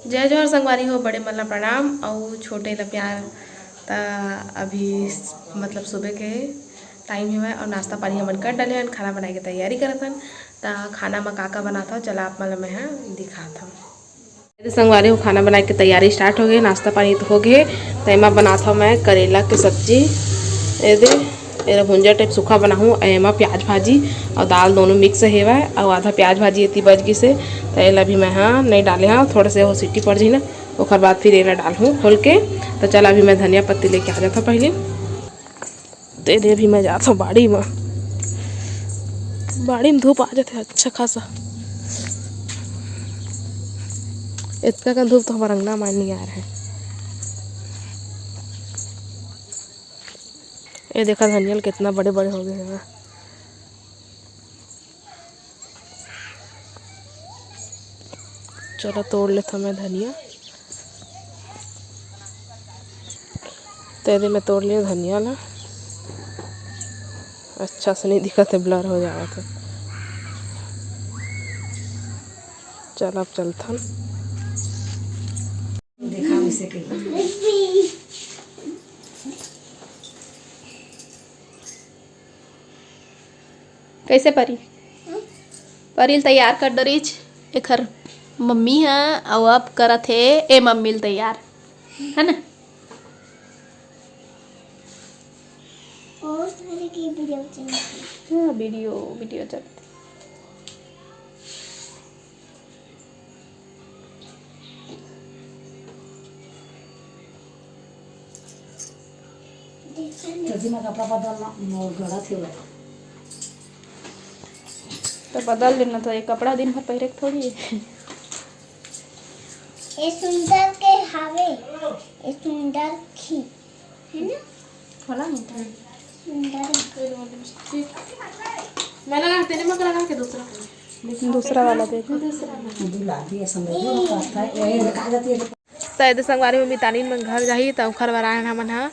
जय जोहर संगवारी हो, बड़े मल्ला प्रणाम और छोटे ला प्यार। ता अभी मतलब सुबह के टाइम हुआ और नाश्ता पानी हमन कर डाले हन, खाना बनाए के तैयारी करत हन। ता खाना में का बनाता हूँ चला आप मन मैं दिखाता हूँ। संगवारी हो, खाना बनाए के तैयारी स्टार्ट हो गई, नाश्ता पानी तो हो गए। तो एमा बनाता हूँ मैं करेला के सब्जी। ये भुंजा टाइप सूखा बनाऊँ, एमा प्याज भाजी और दाल दोनों मिक्स हेवा और आधा प्याज भाजी इतनी बच गई से। तो एला भी मैं हाँ नहीं डाले हाँ, थोड़ा से वो सीटी पड़ जाए ना, ओकर बाद फिर एला डालूँ खोल के। तो चल अभी मैं धनिया पत्ती लेके आ जाता पहले। तो ये भी मैं जाता हूँ बाड़ी में धूप आ जाते अच्छा खासा। इतना का धूप तो हमारा अंगना मान नहीं आ रहा है। ये देखा धनिया कितना बड़े बड़े हो गए हैं। चलो तोड़ लेता मैं धनिया। तो यदि मैं तोड़ लिया धनिया ला, अच्छा से नहीं दिखा थे, ब्लर हो जावा थे। चल अब चलता कैसे परिल तैयार कर डरीच एखर मम्मी है और अब करत है ए मम्मी तैयार है ना। हाँ वीडियो चलती। तो बदल लेना, तो ये कपड़ा दिन भर पहरे थोड़ी है। ये सुंदर के हावे, ये सुंदर खी है ना, होला सुंदर। मैं लगा तेरे में लगा के दूसरा वाला देखो। शायद संगवारी में मितानी में घर जाही तो उखर बर आए हमन हा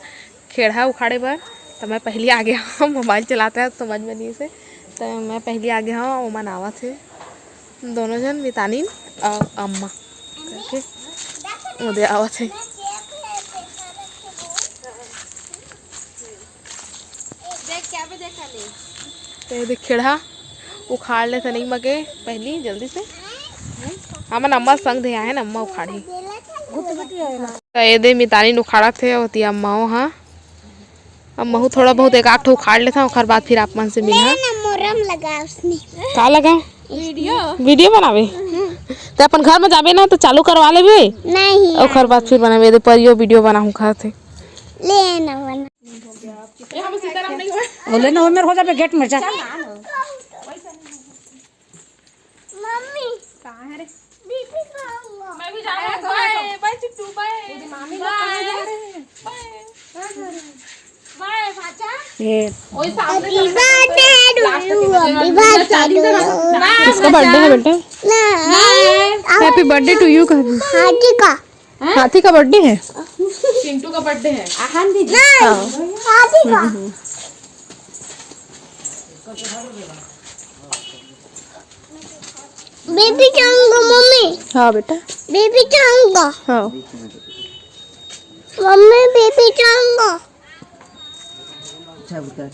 खेड़ा उखाड़े बर। तो मैं पहले आ गया हूँ, मोबाइल चलाता है समझ में नहीं से। तो मैं पहले आ गया हूँ, ओमन आवा थे दोनों जन मितानी और अम्मा करके उदय आवा थे। तो ये देख खेड़ा उखाड़ ले थे नहीं मगे पहली जल्दी से। हमन अम्मा संग दे आए ना, अम्मा उखाड़ी। तो ये दे मितानी उखाड़ा थे होती अम्मा हो। हाँ अम्मा थोड़ा बहुत एक आठ उखाड़ लेता हूँ, बाद फिर आप मन से मिला लगा उसने का लगा वीडियो बनावे। तो अपन घर में जाबे ना तो चालू करवा ले नहीं, और बाद फिर बनावे दे पर यो वीडियो बनाऊं खाते ले ना बना बोले ना मेरे हो जाबे गेट में जा। मम्मी कहां है रे? बीबी खाऊंगा मैं भी जा रहा हूं। बाय बाय चिट्टू, बाय मामी लोग कहां जा रहे हैं? बाय भाचा ये ओए सामने किसका बर्थडे है बेटा? हैप्पी बर्थडे टू यू कह दो। हाथी का बर्थडे है, चिंटू का बर्थडे है। हाथी का बेबी चाहूंगा मम्मी। हाँ बेटा बेबी चाहूंगा। हाँ मम्मी बेबी चाहूंगा। अच्छा उतर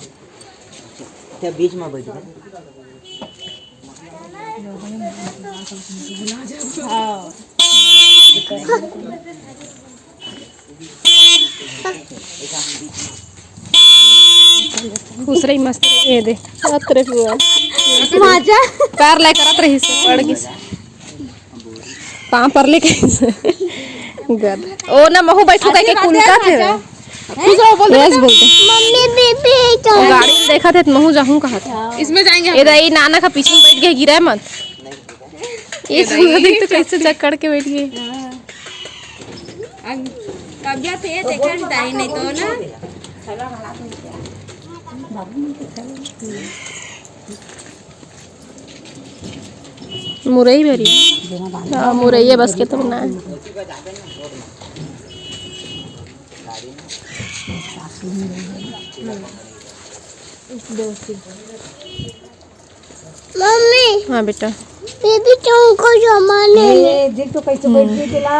क्या बीच में बैठ गए। खुश रही मस्त ये दे अतरे हुआ मजा पैर ले करत रही से पड़ गई पांव पर ले कैसे गद ओ ना महू बैठू कह के कुलका थे खुश रहो बोल यस बोलते मम्मी बेबी चाहूंगा। गाड़ी में देखा थे महू जाहूं कहा था इसमें जाएंगे ये दई नाना का पीछे बैठ गया गिरा मत ये देख तो कैसे जकड़ के बैठ गई। तबियत ये देखन दाई नहीं तो ना मुरई भरी हाँ मुरई है बस के तो ना मम्मी हाँ बेटा बेबी तुमको सामाने देख तो कैसे बैठ गई दिला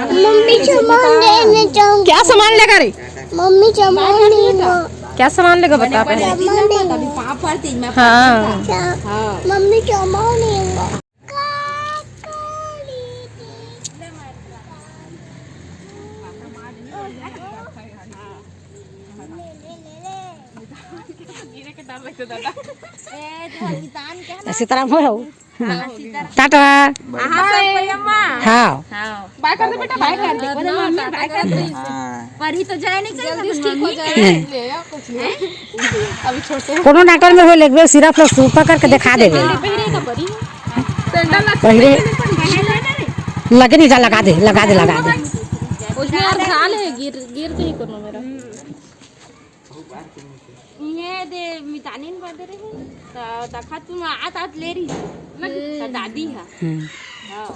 मम्मी सामान लेने जाऊँ क्या सामान लेगा रे? मम्मी सामान लेगा क्या सामान लेगा बता पहले। सामान लेगा पाँव पड़ती मैं हाँ मम्मी सामान लेगा ऐसी तरह हो टाटा हाँ बाय कर दे बेटा, बाय कर दे। बाय कर दे पर ही तो जाए नहीं जल्दी ठीक हो जाए ले आ कुछ नहीं, अभी छोटे कोनो डॉक्टर में हो लेके सिर्फ लोग सुपर करके दिखा देवे पहले लगे नहीं जा लगा दे उसमें और खाल है, गिर के ही करना मेरा। ये दे मितानिन बदे रही तखा तुम आत ले रही तो दादी है हां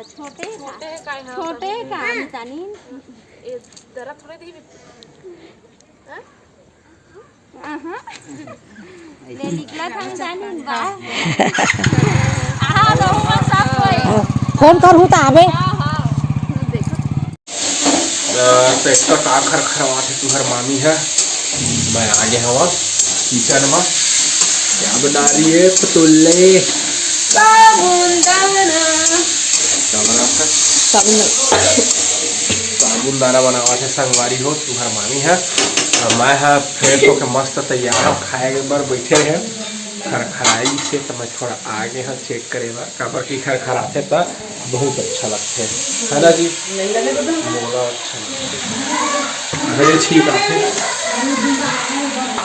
छोटे का मितानिन ये जरा थोड़े दी ले निकला था मितानिन बा आहा तो सब कोई फोन करूँ तो आवे पेट का का खरखरवा थे तुहर मामी है। मैं आ गया हूँ किचन में। क्या बना रही है पतुल्ले? क्या बना था? साबुनदाना बनावा थे संगवारी हो तुहर मामी है। और मैं है फिर तो के मस्त तैयार हम खाए के बार बैठे हैं खरखराई से। तो मैं थोड़ा आगे हाँ चेक करेगा काबर की खरखराते तो बहुत अच्छा लगते है ना जी। मोला अच्छा लगते ठीक आते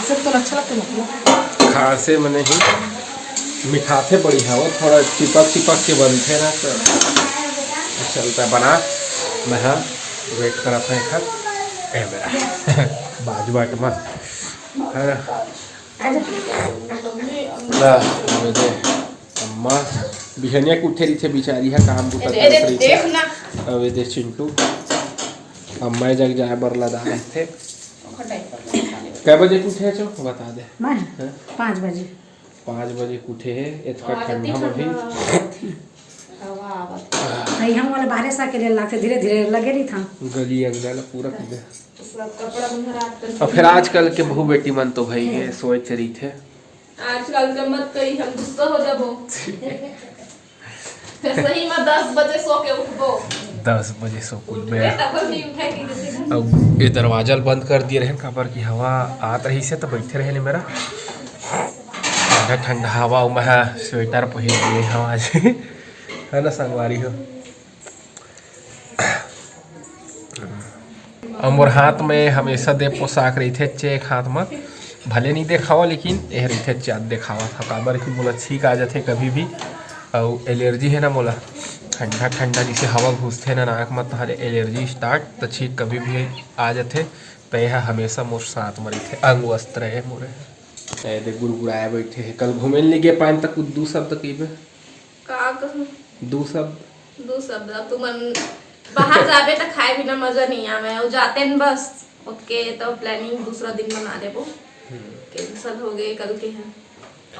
सब तो अच्छा लगता है खासे में नहीं मिठाते बड़ी है वो थोड़ा चिपक के बनते ना तो चलता बना। मैं हाँ वेट करा था खा मेरा बाजू बाट में है ना अम्मा बिहनिया के उठे रही थे बेचारी है काम बुता रही थी। अबे दे चिंटू अम्मा जग जाए बर लदा रहे थे। कै बजे उठे छो बता दे। मैं 5 बजे 5 बजे उठे है इतना ठंडा में भी हम वाले बाहर से के लाते धीरे धीरे लगे नहीं था गली अंगना पूरा पीछे। और फिर आजकल के बहू बेटी मन तो भाई है सोच रही थे आजकल का मत कही हम गुस्सा हो जाबो सही में 10 बजे सो के उठबो 10 बजे सो कुल में। तब भी उठे की अब ये दरवाजा बंद कर दिए रहे काबर की हवा आत रही से तो बैठे रहे मेरा ठंडा ठंडा हवा में स्वेटर पहन लिए हम आज है ना संगवारी हो। और मोर हाथ में हमेशा दे पोशाक रही थे चेक हाथ में भले नहीं देखावा लेकिन यह रही थे चाँद देखावा था काबर की मोला छींक आ जाते कभी भी। और एलर्जी है ना मोला ठंडा ठंडा जैसे हवा घुसते ना नाक में तो हरे एलर्जी स्टार्ट तो छींक कभी भी आ जाते तो यह हमेशा मोर साथ में रही थे अंग वस्त्र है मोरे दे गुड़गुड़ाए बैठे है। कल घूमे नहीं गए पान तक 2 शब्द कही का कहूं 2 शब्द अब तुम बाहर जाबे तो खाए बिना मजा नहीं आवे और जाते हैं बस ओके तो प्लानिंग दूसरा दिन बना देबो कैंसिल हो गए कल के हैं।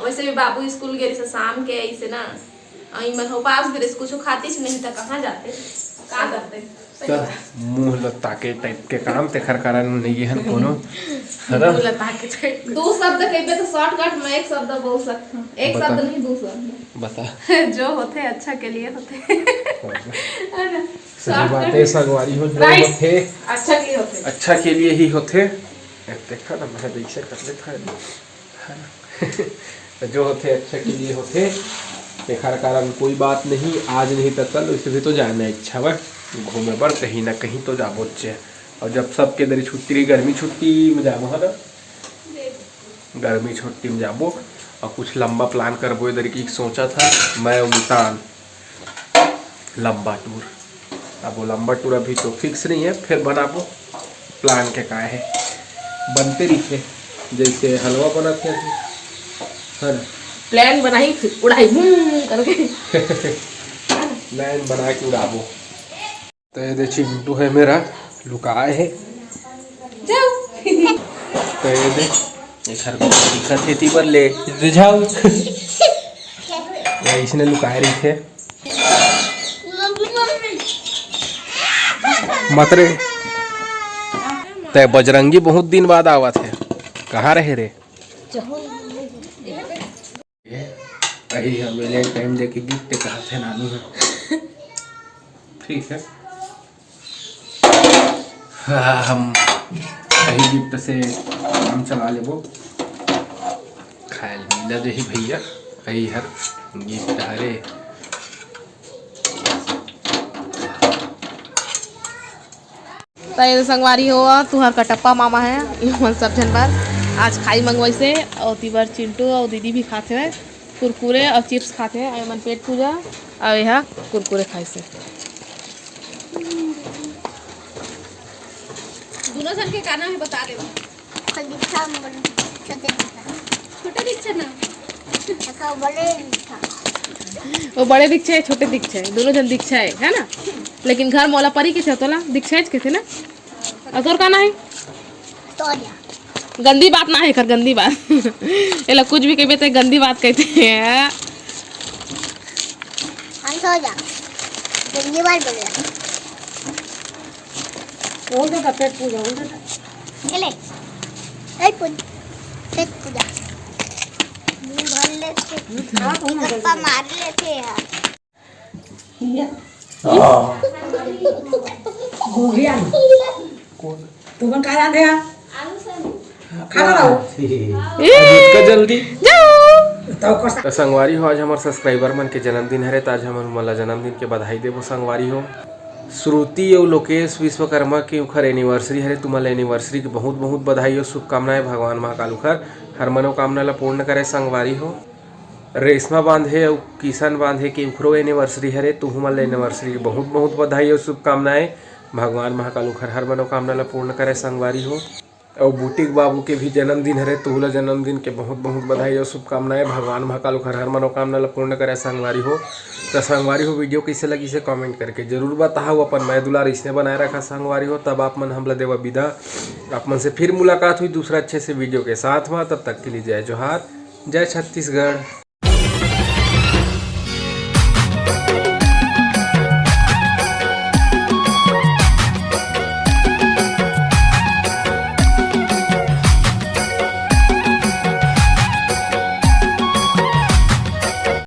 वैसे भी बाबू स्कूल गए से शाम के ऐसे ना आई मन हो पास भी कुछ खाती से नहीं था कहाँ जाते का करते मुंह लता के टाइप के काम ते खरखरा नहीं है कोनो है ना। 2 शब्द कहबे तो शॉर्टकट में 1 शब्द बोल सकता हूं। 1 शब्द नहीं 2 शब्द बता जो होते अच्छा के लिए होते सही बात है संगवारी हो जो होते अच्छा के लिए ही होते। देखा ना मैं देख से कर लेता है ना जो होते अच्छा के लिए होते बेकार कारण कोई बात नहीं आज नहीं तो कल वैसे भी तो जाना है इच्छा वह घूमे पर कहीं ना कहीं तो जाबो चे। और जब सबके इधर छुट्टी रही गर्मी छुट्टी में जाबो है ना गर्मी छुट्टी में जाबो और कुछ लंबा प्लान करबो इधर की सोचा था मैं उमतान लंबा टूर। अब वो लंबा टूर अभी तो फिक्स नहीं है फिर बनाबो प्लान के का है बनते रही थे जैसे हलवा बनाते हैं है प्लान बनाई फिर उड़ाई करके प्लान बना के उड़ाबो। तो ये चिंटू है मेरा लुकाए है तो ये एक हर दिक्कत है ती बर ले रिझाऊ इसने लुकाए रही थे मतरे ते बजरंगी बहुत दिन बाद आवा थे कहाँ रहे रे अही हमें टाइम देके गिफ्ट कहा थे नानू है ठीक है हम अही गिफ्ट से काम चला लेबो खायल मिला दे भैया अही हर गिफ्ट हरे तो संगवारी हो तुहर कटप्पा मामा है इमन सब जन बार आज खाई मंगवाई से और तीबर चिंटू और दीदी भी खाते हैं कुरकुरे और चिप्स खाते हैं एमन पेट पूजा और यह कुरकुरे खाई से दोनों जन के का नाम है बता दे छोटे दीक्षा ना वो बड़े दीक्षा है छोटे दीक्षा है दोनों जन दीक्षा है ना लेकिन घर मौला परी के थे तोला दीक्षा के थे ना और तोर का ना है गंदी बात ना है कर गंदी बात ये लोग कुछ भी कहते गंदी बात कहते हैं गंदी बात बोल रहा कौन सा पेट पूजा चले पेट पूजा मुंह भर लेते गप्पा मार लेते यार तुम क्या जानते हैं खाना रहो जल्दी तो संगवारी हो आज हमारे सब्सक्राइबर मन के जन्मदिन है तो आज हम मला जन्मदिन के बधाई देवो संगवारी हो श्रुति और लोकेश विश्वकर्मा के उखर एनिवर्सरी है तुम्हारा एनिवर्सरी की बहुत बहुत बधाई हो शुभकामनाएं भगवान महाकाल उखर हर मनोकामना ला पूर्ण करे संगवारी हो रेशमा बांधे और किशन बांधे के उखरो एनिवर्सरी है तुम्हारा एनिवर्सरी की बहुत बहुत बधाई और शुभकामनाएं भगवान महाकाल उखर हर मनोकामना ला पूर्ण करे संगवारी हो और बुटीक बाबू के भी जन्मदिन है तुहला जन्मदिन के बहुत बहुत बधाई और शुभकामनाएं भगवान महाकाल उखर हर मनोकामना ला पूर्ण करे संगवारी हो तो संगवारी हो वीडियो कैसे लगी से कमेंट करके जरूर बताओ अपन मैं दुलार इसने बनाए रखा संगवारी हो तब आप मन हमला देवा विदा आप मन से फिर मुलाकात हुई दूसरा अच्छे से वीडियो के साथ में तब तक के लिए जय जोहार जय छत्तीसगढ़।